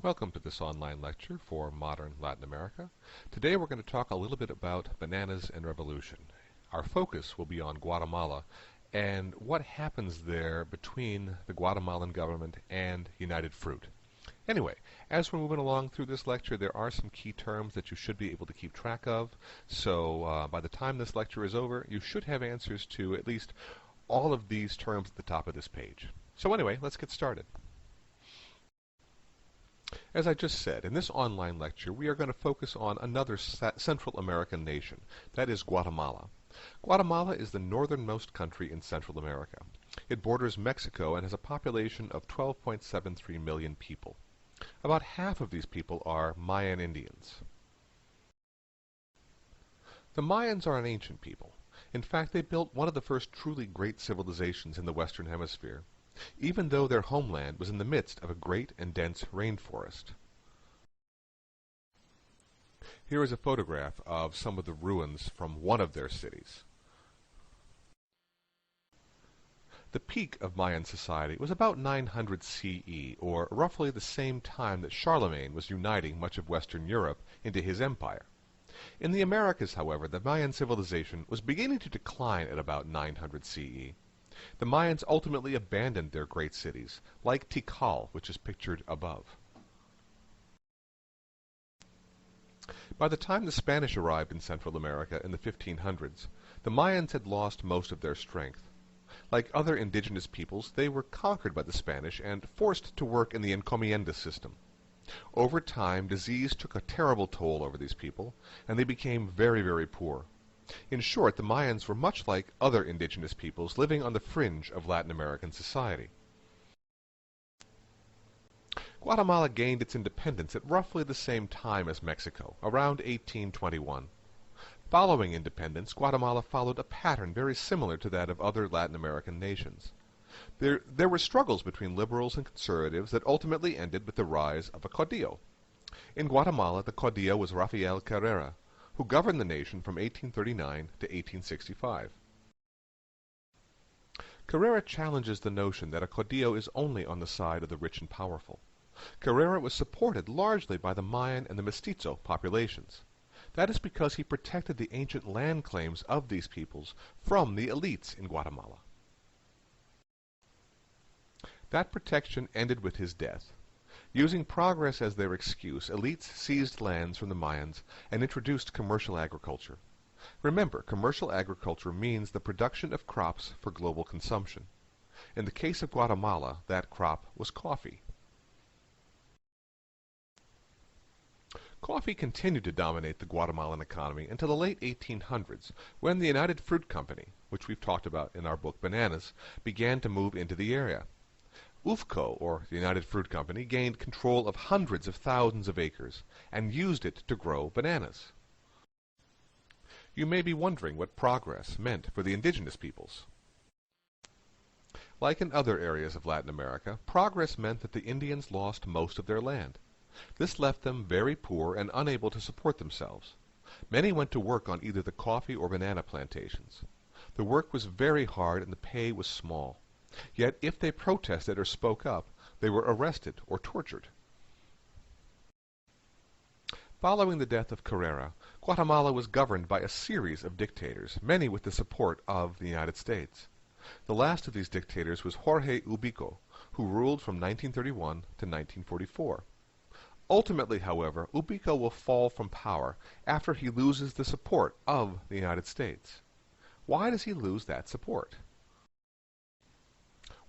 Welcome to this online lecture for Modern Latin America. Today we're going to talk a little bit about bananas and revolution. Our focus will be on Guatemala and what happens there between the Guatemalan government and United Fruit. Anyway, as we're moving along through this lecture, there are some key terms that you should be able to keep track of. So by the time this lecture is over, you should have answers to at least all of these terms at the top of this page. So anyway, let's get started. As I just said, in this online lecture, we are going to focus on another Central American nation, that is Guatemala. Guatemala is the northernmost country in Central America. It borders Mexico and has a population of 12.73 million people. About half of these people are Mayan Indians. The Mayans are an ancient people. In fact, they built one of the first truly great civilizations in the Western Hemisphere, even though their homeland was in the midst of a great and dense rainforest. Here is a photograph of some of the ruins from one of their cities. The peak of Mayan society was about 900 CE, or roughly the same time that Charlemagne was uniting much of Western Europe into his empire. In the Americas, however, the Mayan civilization was beginning to decline at about 900 CE. The Mayans ultimately abandoned their great cities, like Tikal, which is pictured above. By the time the Spanish arrived in Central America in the 1500s, the Mayans had lost most of their strength. Like other indigenous peoples, they were conquered by the Spanish and forced to work in the encomienda system. Over time, disease took a terrible toll over these people, and they became very, very poor. In short, the Mayans were much like other indigenous peoples living on the fringe of Latin American society. Guatemala gained its independence at roughly the same time as Mexico, around 1821. Following independence, Guatemala followed a pattern very similar to that of other Latin American nations. There were struggles between liberals and conservatives that ultimately ended with the rise of a caudillo. In Guatemala, the caudillo was Rafael Carrera, who governed the nation from 1839 to 1865. Carrera challenges the notion that a caudillo is only on the side of the rich and powerful. Carrera was supported largely by the Mayan and the Mestizo populations. That is because he protected the ancient land claims of these peoples from the elites in Guatemala. That protection ended with his death. Using progress as their excuse, elites seized lands from the Mayans and introduced commercial agriculture. Remember, commercial agriculture means the production of crops for global consumption. In the case of Guatemala, that crop was coffee. Coffee continued to dominate the Guatemalan economy until the late 1800s, when the United Fruit Company, which we've talked about in our book Bananas, began to move into the area. UFCO, or the United Fruit Company, gained control of hundreds of thousands of acres and used it to grow bananas. You may be wondering what progress meant for the indigenous peoples. Like in other areas of Latin America, progress meant that the Indians lost most of their land. This left them very poor and unable to support themselves. Many went to work on either the coffee or banana plantations. The work was very hard and the pay was small. Yet if they protested or spoke up, they were arrested or tortured. Following the death of Carrera, Guatemala was governed by a series of dictators, many with the support of the United States. The last of these dictators was Jorge Ubico, who ruled from 1931 to 1944. Ultimately, however, Ubico will fall from power after he loses the support of the United States. Why does he lose that support?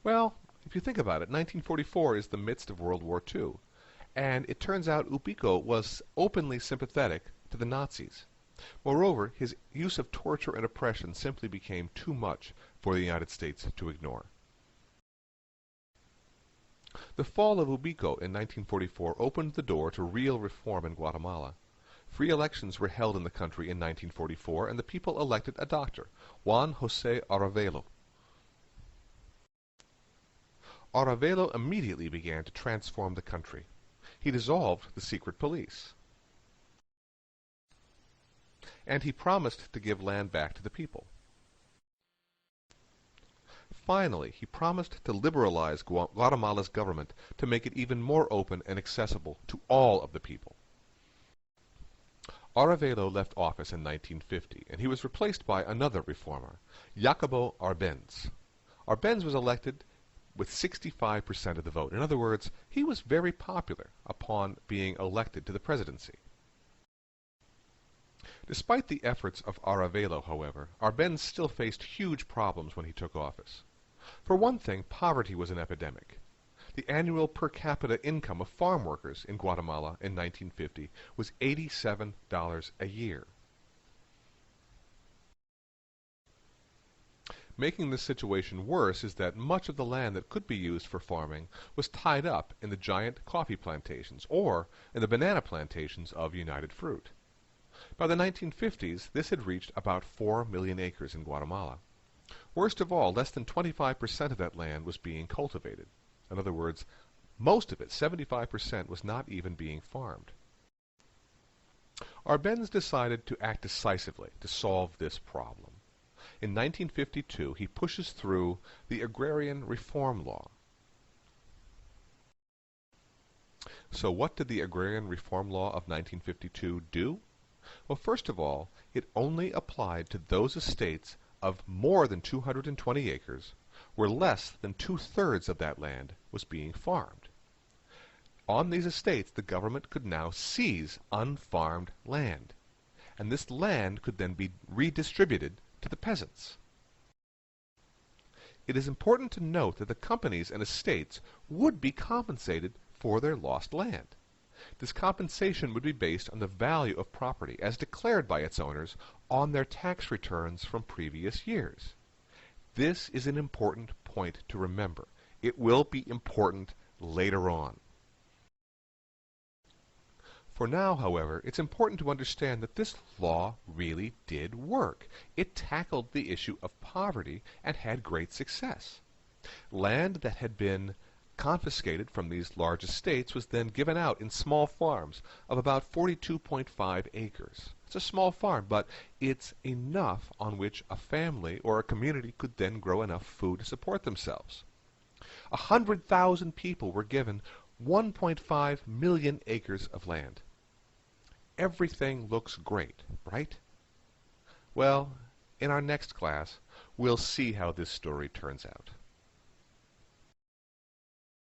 Well, if you think about it, 1944 is the midst of World War II, and it turns out Ubico was openly sympathetic to the Nazis. Moreover, his use of torture and oppression simply became too much for the United States to ignore. The fall of Ubico in 1944 opened the door to real reform in Guatemala. Free elections were held in the country in 1944, and the people elected a doctor, Juan José Arevalo. Arevalo immediately began to transform the country. He dissolved the secret police. And he promised to give land back to the people. finally, he promised to liberalize Guatemala's government to make it even more open and accessible to all of the people. Aravelo left office in 1950, and he was replaced by another reformer, Jacobo Arbenz. Arbenz was elected with 65% of the vote. In other words, he was very popular upon being elected to the presidency. Despite the efforts of Aravelo, however, Arbenz still faced huge problems when he took office. For one thing, poverty was an epidemic. The annual per capita income of farm workers in Guatemala in 1950 was $87 a year. Making this situation worse is that much of the land that could be used for farming was tied up in the giant coffee plantations or in the banana plantations of United Fruit. By the 1950s, this had reached about 4 million acres in Guatemala. Worst of all, less than 25% of that land was being cultivated. In other words, most of it, 75%, was not even being farmed. Arbenz decided to act decisively to solve this problem. In 1952, he pushes through the Agrarian Reform Law. So what did the Agrarian Reform Law of 1952 do? Well, first of all, it only applied to those estates of more than 220 acres where less than 2/3 of that land was being farmed. On these estates, the government could now seize unfarmed land, and this land could then be redistributed to the peasants. It is important to note that the companies and estates would be compensated for their lost land. This compensation would be based on the value of property as declared by its owners on their tax returns from previous years. This is an important point to remember. It will be important later on. For now, however, it's important to understand that this law really did work. It tackled the issue of poverty and had great success. Land that had been confiscated from these large estates was then given out in small farms of about 42.5 acres. It's a small farm, but it's enough on which a family or a community could then grow enough food to support themselves. 100,000 people were given 1.5 million acres of land. Everything looks great, right? Well, in our next class, we'll see how this story turns out.